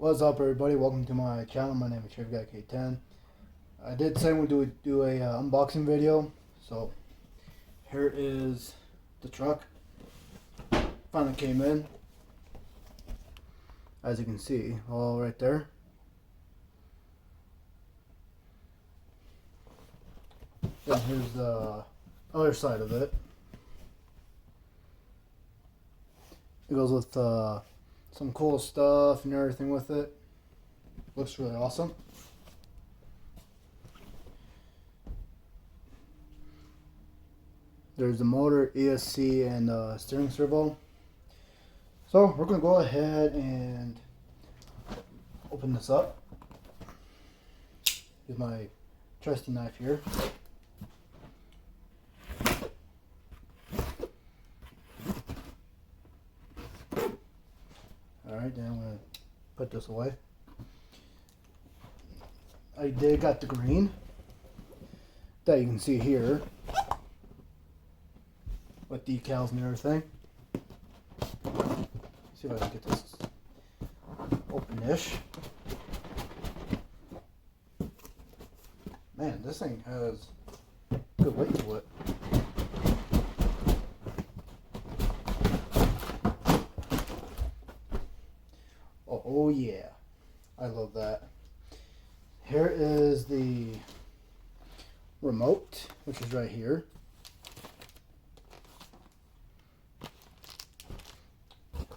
What's up, everybody? Welcome to my channel. My name is redcat. I did say we'll do a unboxing video, so here is the truck. Finally came in, as you can see, all right there. Then here's the other side of it. It goes with some cool stuff and everything with it. Looks really awesome. There's the motor, ESC, and steering servo. So we're going to go ahead and open this up. Here's my trusty knife here. Alright, then I'm going to put this away. I did got the green that you can see here with decals and everything. See if I can get this open-ish. Man, this thing has good weight to it. Oh yeah, I love that. Here is the remote, which is right here.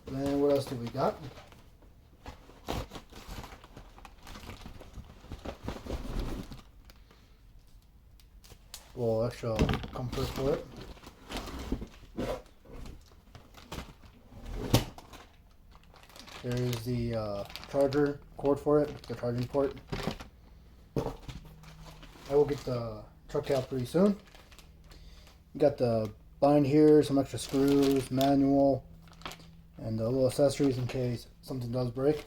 Then what else do we got? A little extra comfort for it. There's the charger cord for it, the charging port. I will get the truck out pretty soon. You got the bind here, some extra screws, manual, and a little accessories in case something does break.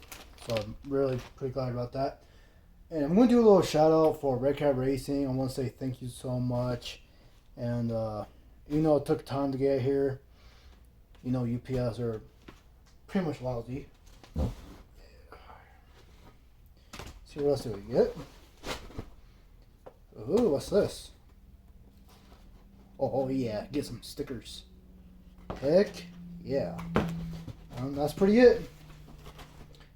So I'm really pretty glad about that. And I'm going to do a little shout out for Redcat Racing. I want to say thank you so much. And even though it took time to get here, you know UPS are pretty much lousy. See what else do we get? Ooh, what's this? Oh yeah, get some stickers. Heck yeah. That's pretty it.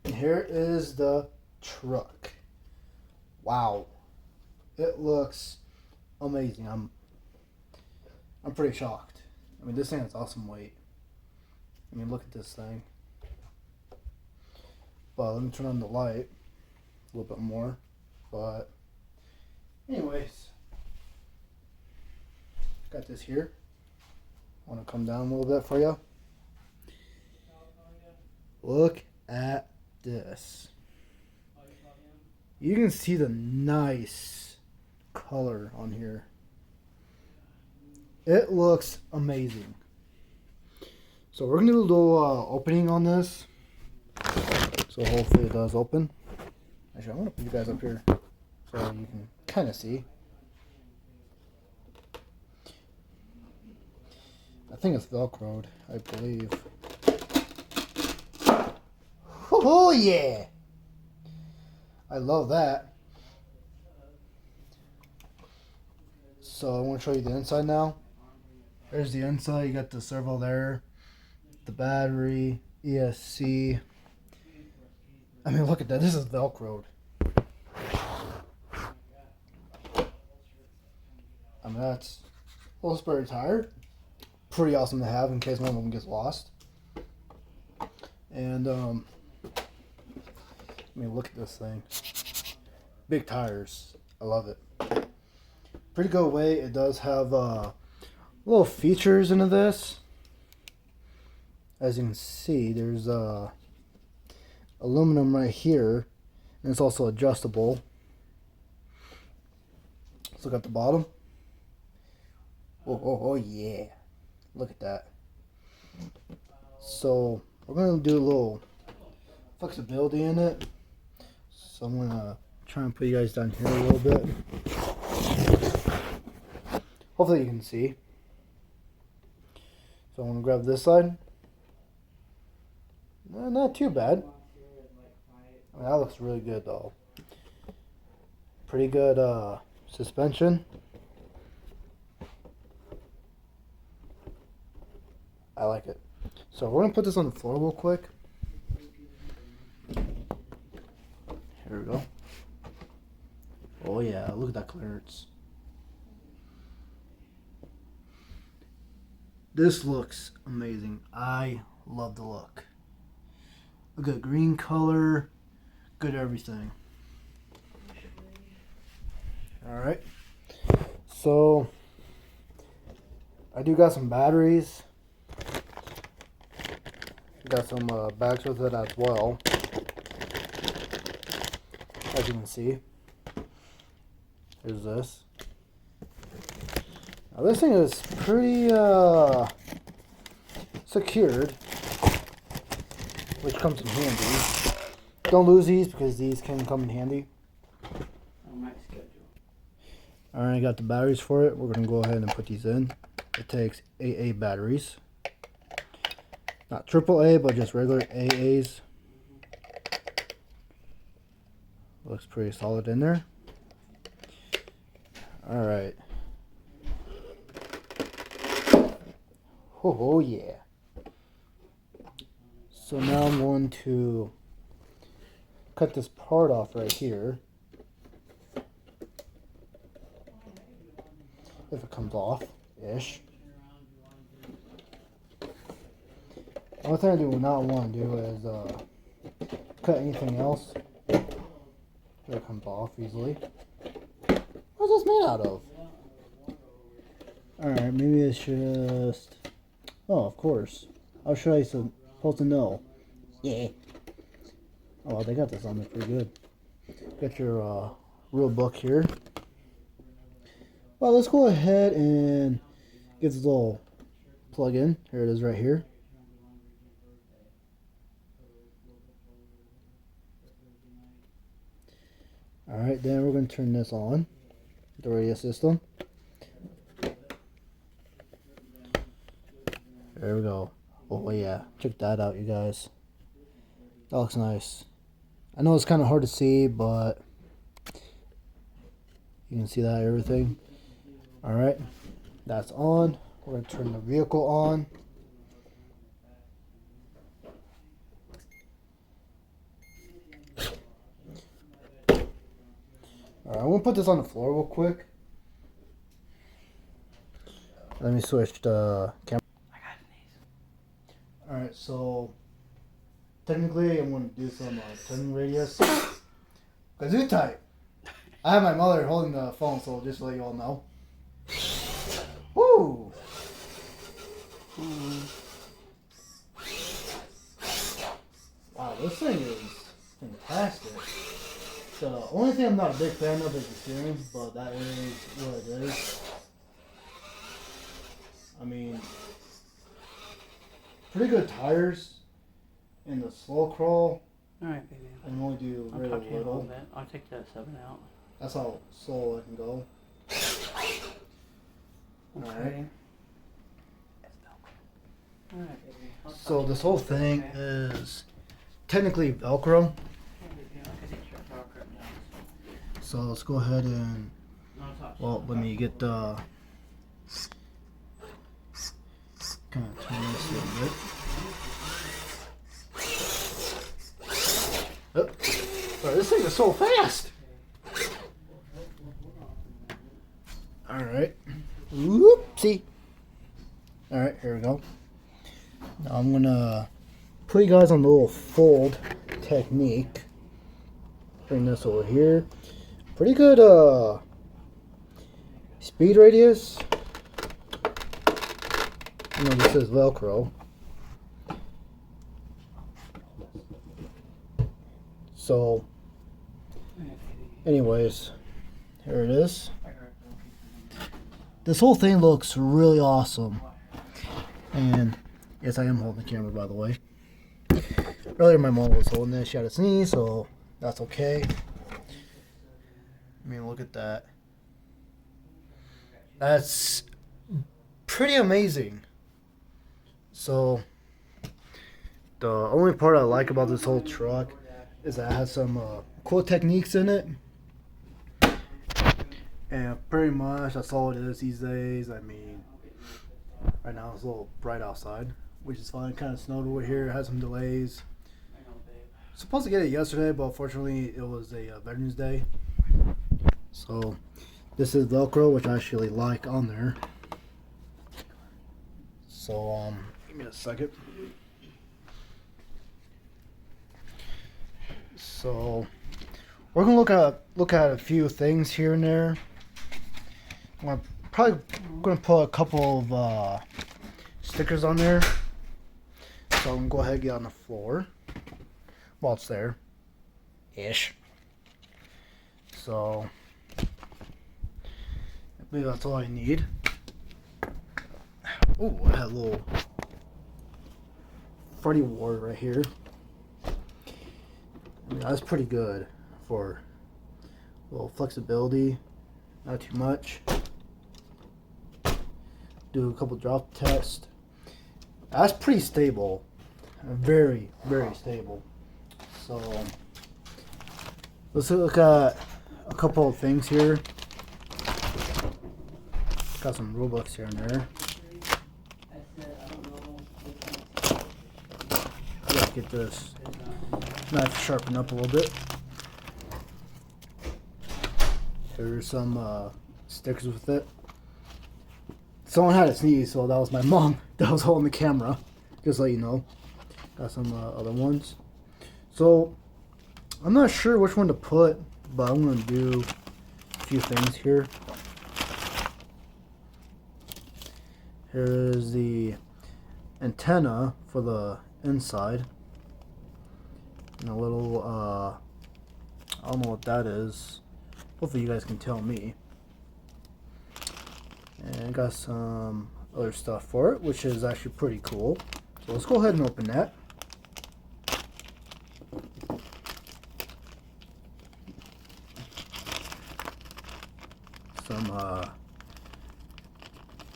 And here is the truck. Wow. It looks amazing. I'm pretty shocked. I mean, this thing has awesome weight. I mean, look at this thing. But let me turn on the light a little bit more. But anyways, got this here. I want to come down a little bit for you. Look at this. You can see the nice color on here. It looks amazing. So we're going to do a little opening on this. So hopefully it does open. Actually, I want to put you guys up here so you can kind of see. I think it's Velcroed, I believe. Oh yeah! I love that. So I want to show you the inside now. There's the inside. You got the servo there, the battery, ESC. I mean, look at that. This is Velcroed. I mean, that's a little spare tire. Pretty awesome to have in case one of them gets lost. And, I mean, look at this thing. Big tires. I love it. Pretty good weight. It does have little features into this. As you can see, there's aluminum right here, and it's also adjustable. Let's look at the bottom. Oh yeah, look at that. So we're going to do a little flexibility in it. So I'm going to try and put you guys down here a little bit. Hopefully you can see. So I'm going to grab this side. Not too bad. I mean, that looks really good though. Pretty good suspension. I like it. So we're gonna put this on the floor real quick. Here we go. Oh yeah, look at that clearance. This looks amazing. I love the look. Look at green color. Good everything. Alright. So I do got some batteries. Got some bags with it as well. As you can see. Here's this. Now this thing is pretty secured, which comes in handy. Don't lose these because these can come in handy. On my schedule. Alright, I got the batteries for it. We're going to go ahead and put these in. It takes AA batteries. Not AAA, but just regular AAs. Looks pretty solid in there. Alright. Oh yeah. So now I'm going to cut this part off right here. If it comes off-ish. The only thing I do not want to do is cut anything else. It comes off easily. What's this made out of? Alright, maybe it's just... Oh, of course. How should I supposed to know? Yeah. Oh, well, they got this on there pretty good. Got your real book here. Well, let's go ahead and get this little plug in. Here it is right here. Alright, then we're going to turn this on. The radio system. There we go. Oh yeah, check that out, you guys. That looks nice. I know it's kind of hard to see, but you can see that everything. Alright, that's on. We're going to turn the vehicle on. Alright, I'm going to put this on the floor real quick. Let me switch the camera. Alright, so technically I'm going to do some turning radius. Gesundheit! I have my mother holding the phone, so just to let you all know. Woo! Wow, this thing is fantastic. The only thing I'm not a big fan of is the steering, but that is what it is. I mean, pretty good tires in the slow crawl. Alright, baby. I can only do I'll really talk to you in a little little. bit. I'll take that 7 out. That's how slow I can go. Okay. Alright. Alright, baby. I'll So talk this to you whole in a bit, thing okay? is technically Velcro. Hey, baby, I can eat your Velcro now. So let's go ahead and, I'll talk to well, you. let me get the, kind of turn this a little bit. Oh, sorry, this thing is so fast. Alright. Whoopsie. Alright, here we go. Now I'm gonna put you guys on the little fold technique. Bring this over here. Pretty good speed radius. You know, this is Velcro. So, anyways, here it is. This whole thing looks really awesome. And, yes, I am holding the camera, by the way. Earlier, my mom was holding this. She had a sneeze, so that's okay. I mean, look at that. That's pretty amazing. So, the only part I like about this whole truck is that it has some cool techniques in it. And pretty much that's all it is these days. I mean, right now it's a little bright outside, which is fine. Kind of snowed over here, had some delays. Supposed to get it yesterday, but unfortunately it was a Veterans Day. So this is Velcro, which I actually like on there. So give me a second. So we're gonna look at a few things here and there. I'm probably gonna put a couple of stickers on there. So I'm gonna go ahead and get on the floor while it's there, ish. So I believe that's all I need. Oh, I had a little Freddy Ward right here. I mean, that's pretty good for a little flexibility, not too much. Do a couple drop tests. That's pretty stable, very, very stable. So let's look at a couple of things here. Got some Robux here and there. Gotta get this knife sharpened up a little bit. There's some stickers with it. Someone had a sneeze, so that was my mom that was holding the camera. Just to let you know. Got some other ones. So I'm not sure which one to put, but I'm gonna do a few things here. Here is the antenna for the inside. And a little I don't know what that is. Hopefully you guys can tell me. And got some other stuff for it, which is actually pretty cool. So let's go ahead and open that. Some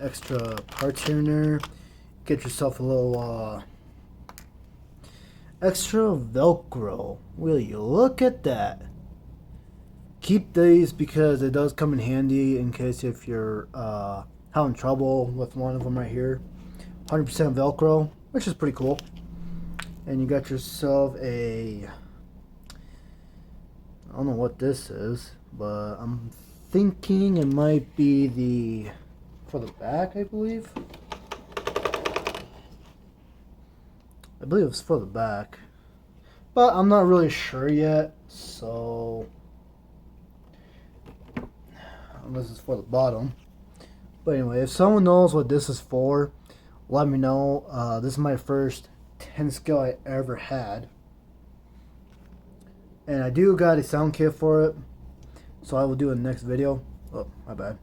extra parts here and there. Get yourself a little extra Velcro. Will you look at that? Keep these because it does come in handy in case if you're having trouble with one of them right here. 100% Velcro, which is pretty cool. And you got yourself a, I don't know what this is, but I'm thinking it might be the, for the back, I believe. I believe it's for the back, but I'm not really sure yet, so unless it's for the bottom. But anyway, if someone knows what this is for, let me know. This is my first 10 skill I ever had, and I do got a sound kit for it, so I will do a next video. Oh, my bad,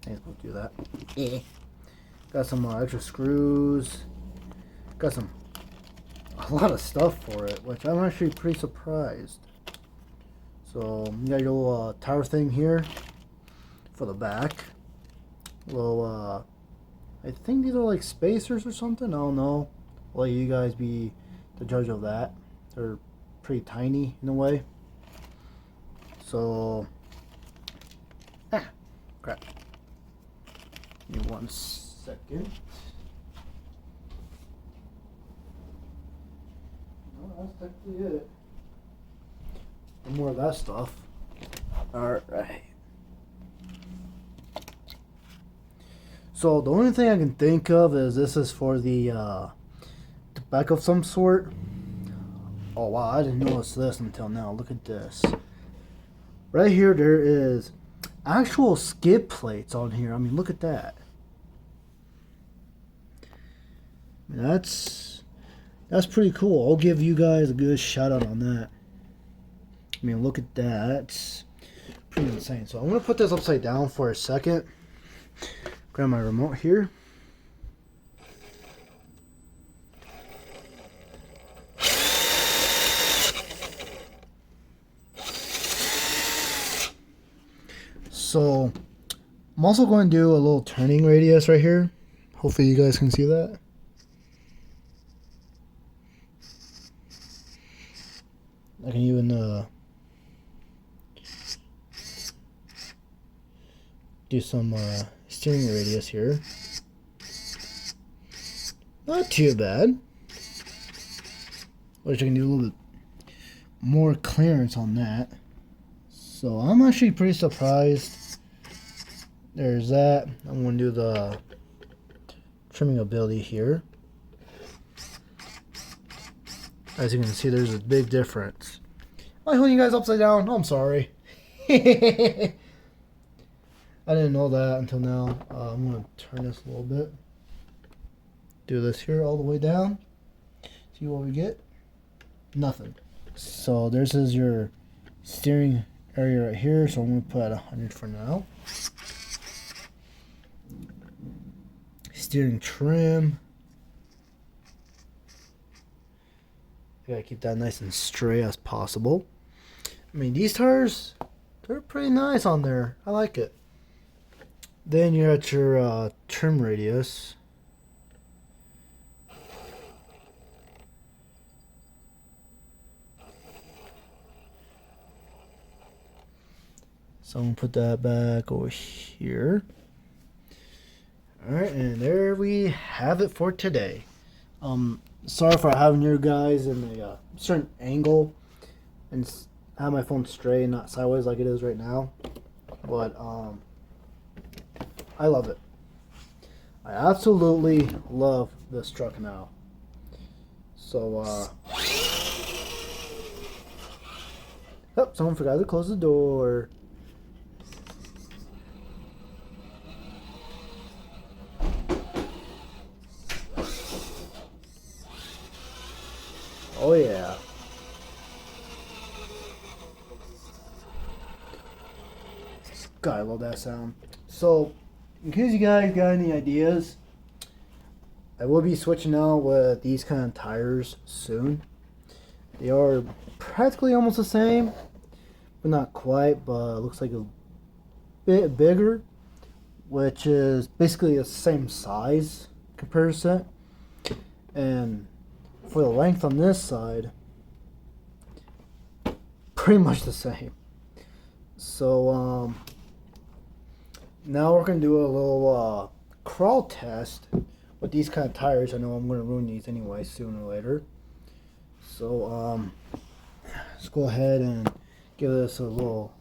I ain't supposed to do that. Yeah. Got some extra screws, got a lot of stuff for it, which I'm actually pretty surprised. So you got your little tower thing here for the back. Little I think these are like spacers or something. I don't know. I'll let you guys be the judge of that. They're pretty tiny in a way. So crap. Give me 1 second. No, that's technically it. No more of that stuff. Alright. So the only thing I can think of is this is for the back of some sort. Oh wow, I didn't notice this until now. Look at this. Right here there is actual skid plates on here. I mean, look at that. That's pretty cool. I'll give you guys a good shout out on that. I mean, look at that. That's pretty insane. So I'm gonna put this upside down for a second. Grab my remote here. So I'm also going to do a little turning radius right here. Hopefully you guys can see that. I can even do some steering radius here. Not too bad. Wish I can do a little bit more clearance on that. So I'm actually pretty surprised. There's that. I'm going to do the trimming ability here. As you can see, there's a big difference. Am I holding you guys upside down? Oh, I'm sorry. I didn't know that until now. I'm going to turn this a little bit. Do this here all the way down. See what we get? Nothing. So this is your steering area right here. So I'm going to put at 100 for now. Steering trim. You gotta keep that nice and straight as possible. I mean, these tires, they're pretty nice on there. I like it. Then you're at your trim radius. So I'm gonna put that back over here. Alright, and there we have it for today. Sorry for having you guys in a certain angle and have my phone straight and not sideways like it is right now. But I love it. I absolutely love this truck now. So oh, someone forgot to close the door. Oh yeah. God, I love that sound. So, in case you guys got any ideas, I will be switching out with these kind of tires soon. They are practically almost the same, but not quite, but it looks like a bit bigger, which is basically the same size comparison. And for the length on this side, pretty much the same. So now we're gonna do a little crawl test with these kind of tires. I know I'm gonna ruin these anyway sooner or later. So let's go ahead and give this a little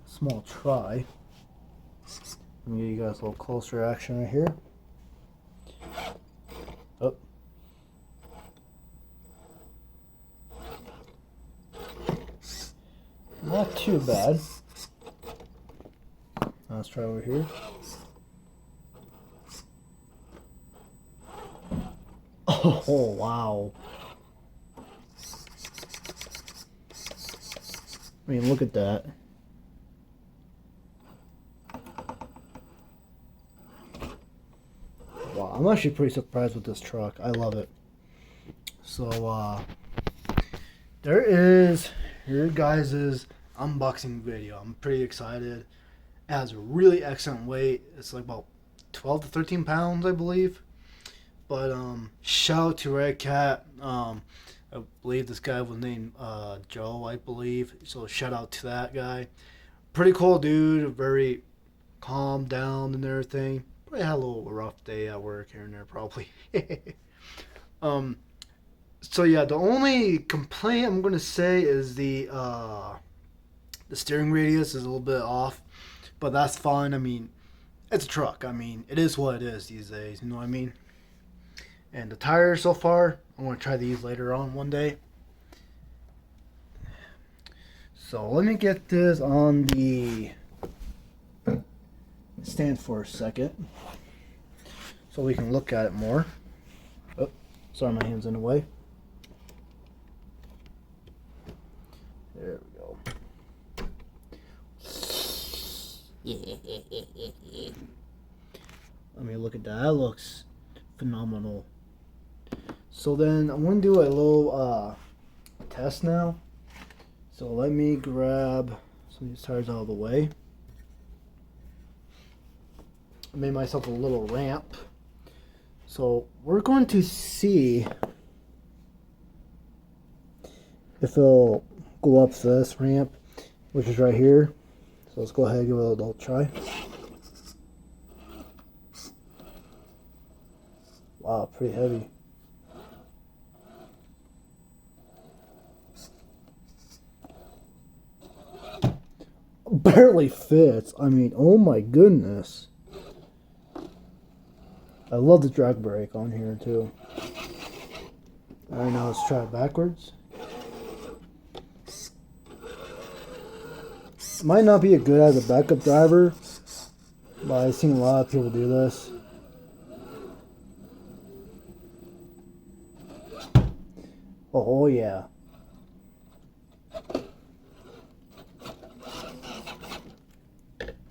small try. Let me give you guys a little closer action right here. Oh. Not too bad. Let's try over here. Oh, wow. I mean, look at that. Wow, I'm actually pretty surprised with this truck. I love it. So, there is your guys' unboxing video. I'm pretty excited. It has a really excellent weight. It's like about 12 to 13 pounds, I believe. But shout out to redcat. I believe this guy was named Joe, I believe. So shout out to that guy. Pretty cool dude. Very calm down and everything. Probably had a little rough day at work here and there, probably. So yeah, the only complaint I'm gonna say is the steering radius is a little bit off, but that's fine. I mean, it's a truck. I mean, it is what it is these days. You know what I mean? And the tires so far, I'm gonna try these later on one day. So let me get this on the stand for a second, so we can look at it more. Oh, sorry, my hand's in the way. There we go. Let me look at that. That looks phenomenal. So then I'm going to do a little test now. So let me grab some of these tires out of the way. I made myself a little ramp. So we're going to see if it'll go up this ramp, which is right here. So let's go ahead and give it a little try. Wow, pretty heavy. Barely fits. I mean, oh my goodness. I love the drag brake on here too. Alright, now let's try it backwards. Might not be as good as a backup driver, but I've seen a lot of people do this. Oh yeah.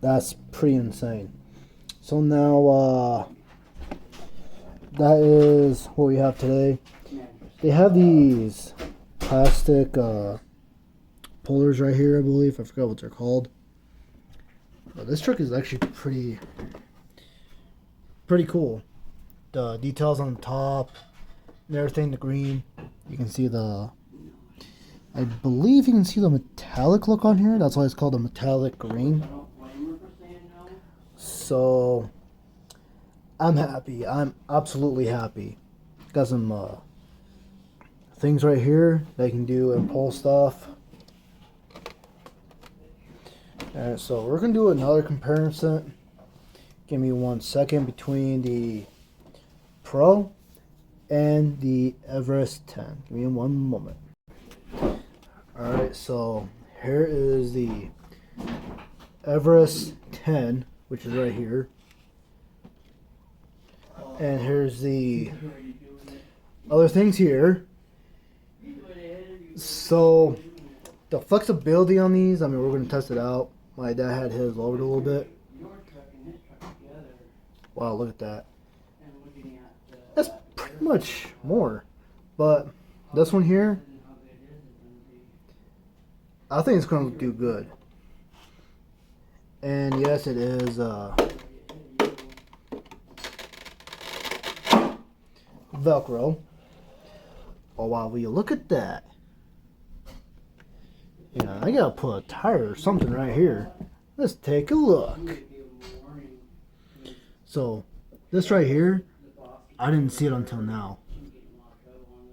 That's pretty insane. So now, that is what we have today. They have these plastic pullers right here, I believe. I forgot what they're called. But this truck is actually pretty cool. The details on the top and everything, the green. You can see I believe you can see the metallic look on here. That's why it's called a metallic green. So I'm happy. I'm absolutely happy. Got some things right here that you can do and pull stuff. Alright, so we're gonna do another comparison. Give me 1 second between the Pro and the Everest 10. Give me 1 moment. Alright, so here is the Everest 10, which is right here. And here's the other things here. So the flexibility on these, I mean, we're going to test it out. My dad had his lowered a little bit. Wow, look at that. That's pretty much more. But this one here, I think it's going to do good. And yes, it is Velcro. Oh wow, will you look at that? Yeah, I gotta put a tire or something right here. Let's take a look. So, this right here, I didn't see it until now.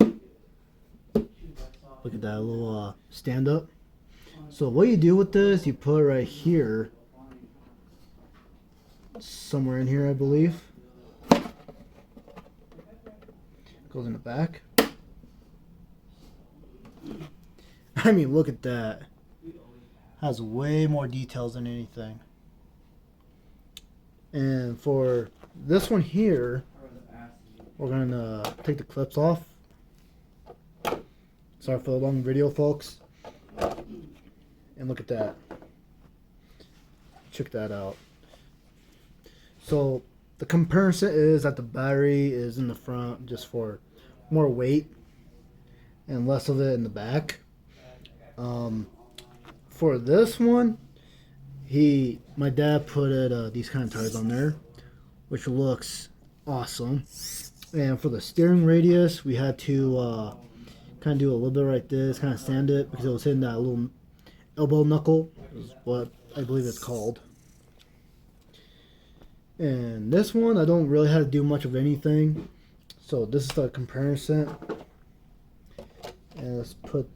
Look at that little stand up. So what you do with this, you put it right here. Somewhere in here, I believe. Goes in the back. I mean, look at that. Has way more details than anything. And for this one here, we're gonna take the clips off. Sorry for the long video, folks. And look at that. Check that out. So the comparison is that the battery is in the front just for more weight and less of it in the back. For this one, my dad put these kind of tires on there, which looks awesome. And for the steering radius, we had to kind of do a little bit like this, kind of sand it because it was hitting that little elbow knuckle, is what I believe it's called. And this one, I don't really have to do much of anything. So this is the comparison. And let's put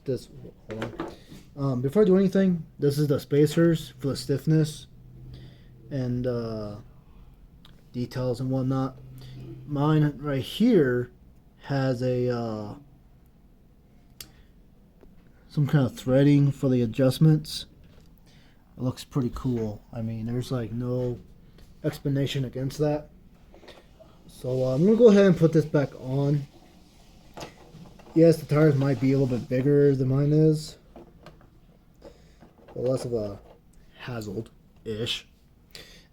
this. Hold on. Before I do anything, this is the spacers for the stiffness and details and whatnot. Mine right here has a some kind of threading for the adjustments. It looks pretty cool. I mean, there's like no explanation against that. So I'm gonna go ahead and put this back on. Yes, the tires might be a little bit bigger than mine is, but less of a hassle-ish.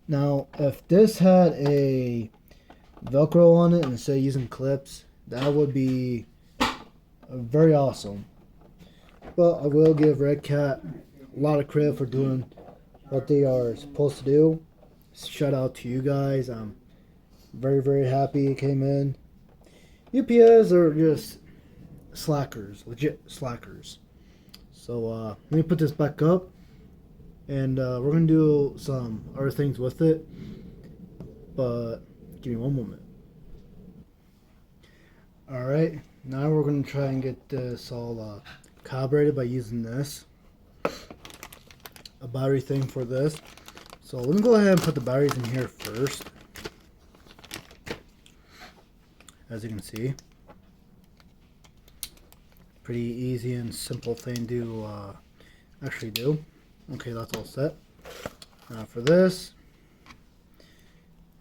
Now, if this had a Velcro on it instead of using clips, that would be very awesome. But I will give redcat a lot of credit for doing what they are supposed to do. Shout out to you guys. I'm very, very happy it came in. UPS are just slackers, legit slackers. So let me put this back up, and we're gonna do some other things with it, but give me one moment. Alright, now we're gonna try and get this all calibrated by using this, a battery thing for this. So let me go ahead and put the batteries in here first. As you can see, pretty easy and simple thing to actually do. Okay, that's all set. Now for this,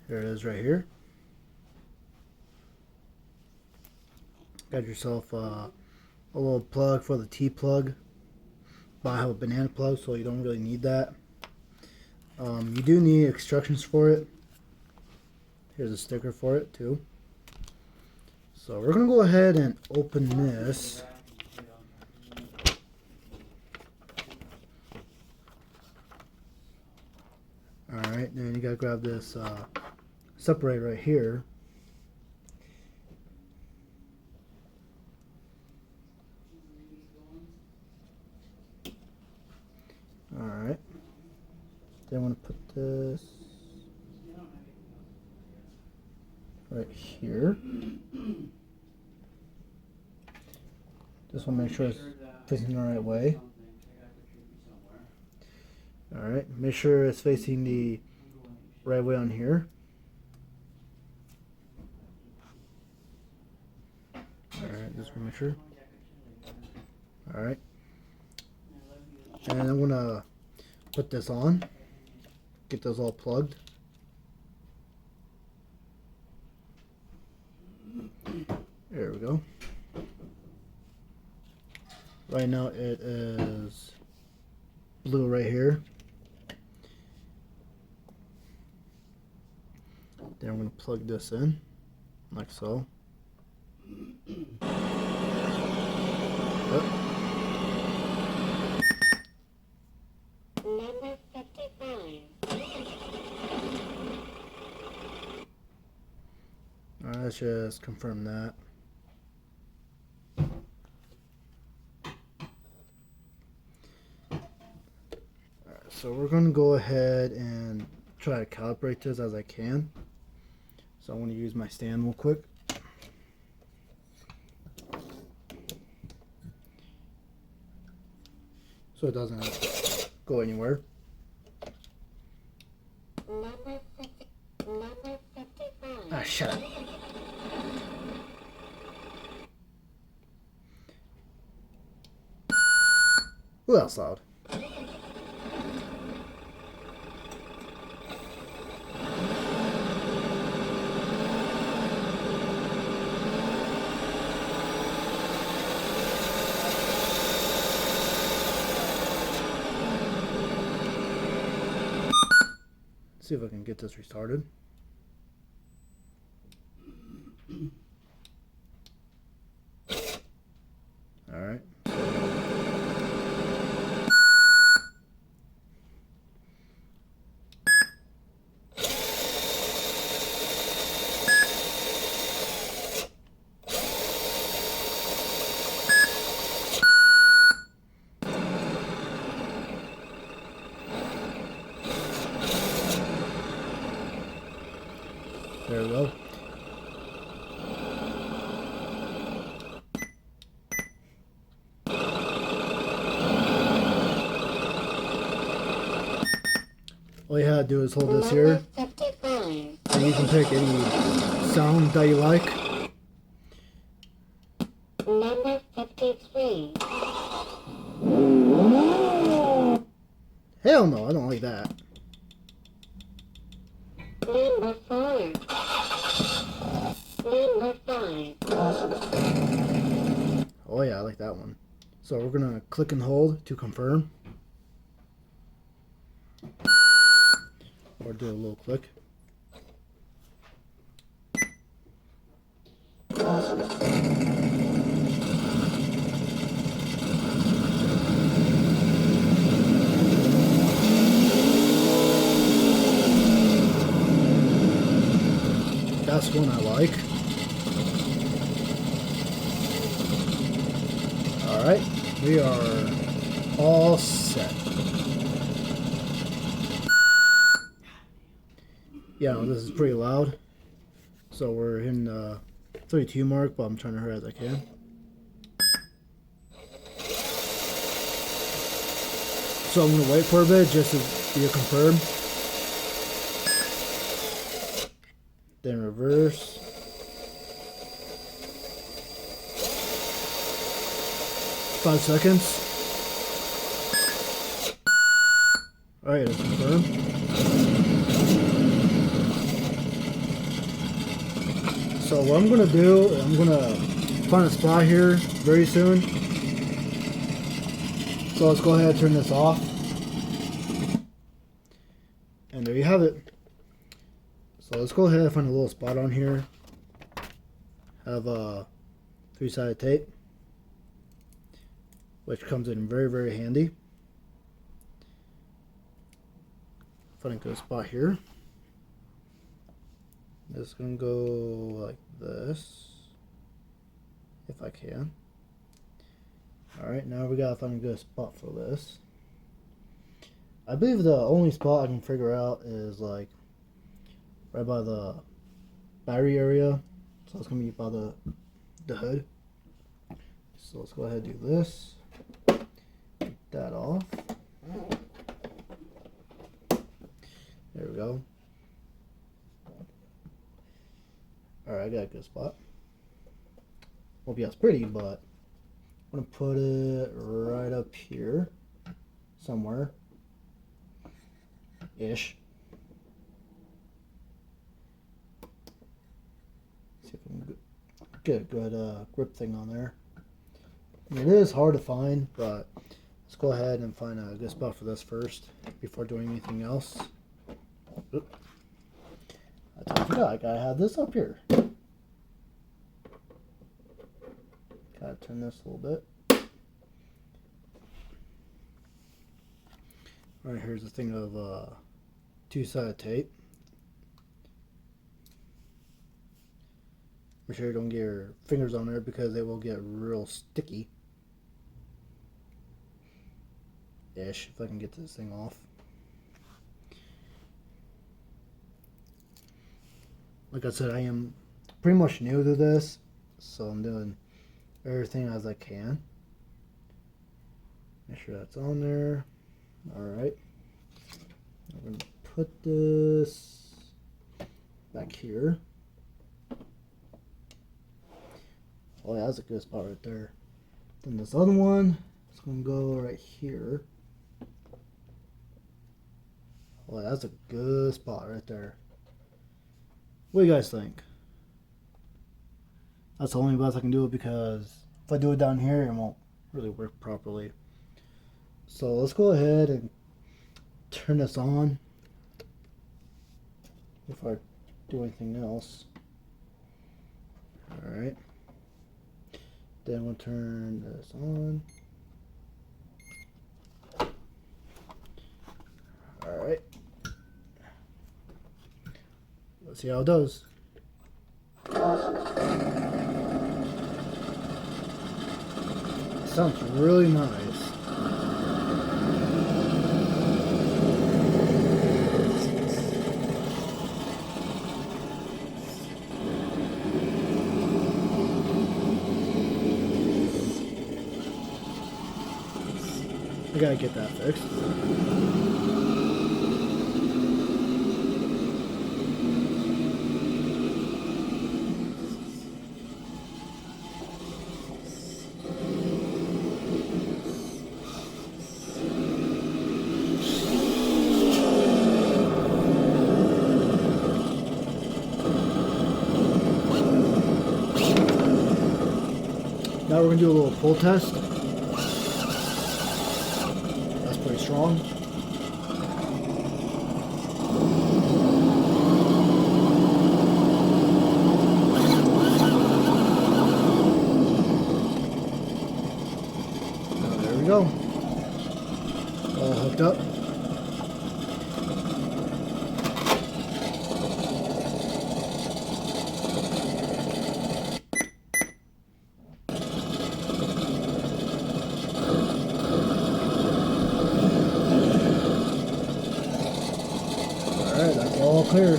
here it is right here. Got yourself a little plug for the T-plug, but I have a banana plug, so you don't really need that. You do need instructions for it. Here's a sticker for it too. So we're gonna go ahead and open this. Alright, then you gotta grab this separator right here. Alright. Then I'm gonna put this right here. Just want to make sure it's facing the right way. Alright, make sure it's facing the right way on here. Alright, just want to make sure. Alright. And I'm going to put this on. Get those all plugged. There we go. Right now it is blue right here. Then I'm going to plug this in like so. Yep. Number 55. Alright, let's just confirm that. Alright, so we're going to go ahead and try to calibrate this as I can. So I'm going to use my stand real quick. So it doesn't go anywhere. Number 55. Ah, shut up. Ooh, that's loud. See if I can get this restarted. Alright. There we go. All you have to do is hold this here, Number 55. and you can pick any sound that you like. Number 53. Hell no, I don't like that. Number 4. Number 5. Oh yeah, I like that one. So we're gonna click and hold to confirm. Or do a little click. That's one I like. Alright, we are all set. Yeah, this is pretty loud. So we're hitting the 32 mark, but I'm trying to hurry as I can. So I'm going to wait for a bit just to be confirmed. Then reverse. Five seconds. Alright, it's confirmed. So what I'm going to do, I'm going to find a spot here very soon. So let's go ahead and turn this off. And there you have it. So let's go ahead and find a little spot on here. Have a 3-sided tape, which comes in very, very handy. Find a good spot here. This is going to go like this, if I can. Alright, now we gotta find a good spot for this. I believe the only spot I can figure out is like right by the battery area. So it's gonna be by the hood. So let's go ahead and do this. Take that off. There we go. Alright, I got a good spot. Won't be as pretty, but I'm going to put it right up here somewhere ish. See if I can get a good grip thing on there. I mean, it is hard to find, but let's go ahead and find a good spot for this first before doing anything else. Oop. I totally forgot, I gotta have this up here. Gotta turn this a little bit. Alright, here's the thing of 2-sided tape. Make sure you don't get your fingers on there because they will get real sticky. Ish, if I can get this thing off. Like I said, I am pretty much new to this, so I'm doing everything as I can. Make sure that's on there. Alright. I'm going to put this back here. Oh yeah, that's a good spot right there. Then this other one is going to go right here. Oh, that's a good spot right there. What do you guys think? That's the only best I can do it because if I do it down here, it won't really work properly. So let's go ahead and turn this on before I do anything else. Alright. Then we'll turn this on. Alright. Let's see how it does. Sounds really nice. I gotta get that fixed. Now we're going to do a little pull test. That's pretty strong. There we go. All hooked up. all clear.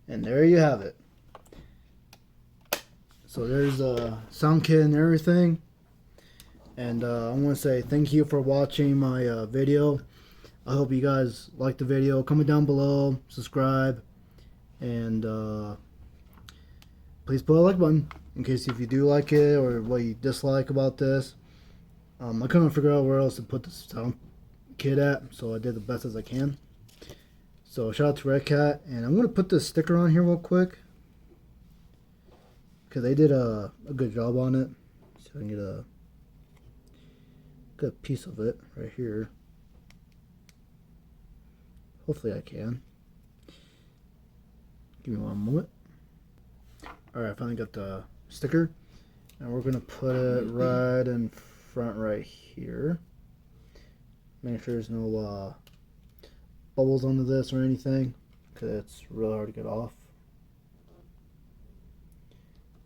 And there you have it. So there's a sound kit and everything. And I want to say thank you for watching my video. I hope you guys liked the video. Comment down below, subscribe, and please put a like button in case if you do like it or what you dislike about this. I couldn't figure out where else to put the sound kit at, so I did the best as I can. So shout out to Redcat, and I'm going to put this sticker on here real quick because they did a good job on it. So I can get a good piece of it right here. Hopefully I can. Give me one moment. Alright, I finally got the sticker. And we're going to put it right in front right here. Make sure there's no bubbles under this or anything, because it's really hard to get off.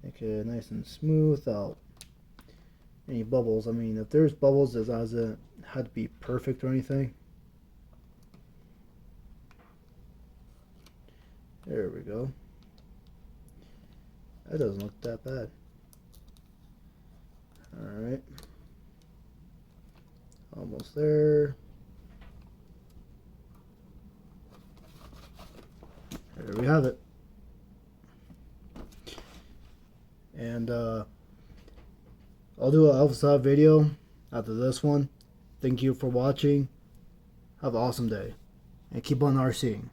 Make it nice and smooth without any bubbles. I mean, if there's bubbles, it doesn't have to be perfect or anything. There we go. That doesn't look that bad. Alright. Almost there. There we have it. And I'll do an alpha video after this one. Thank you for watching. Have an awesome day. And keep on RCing.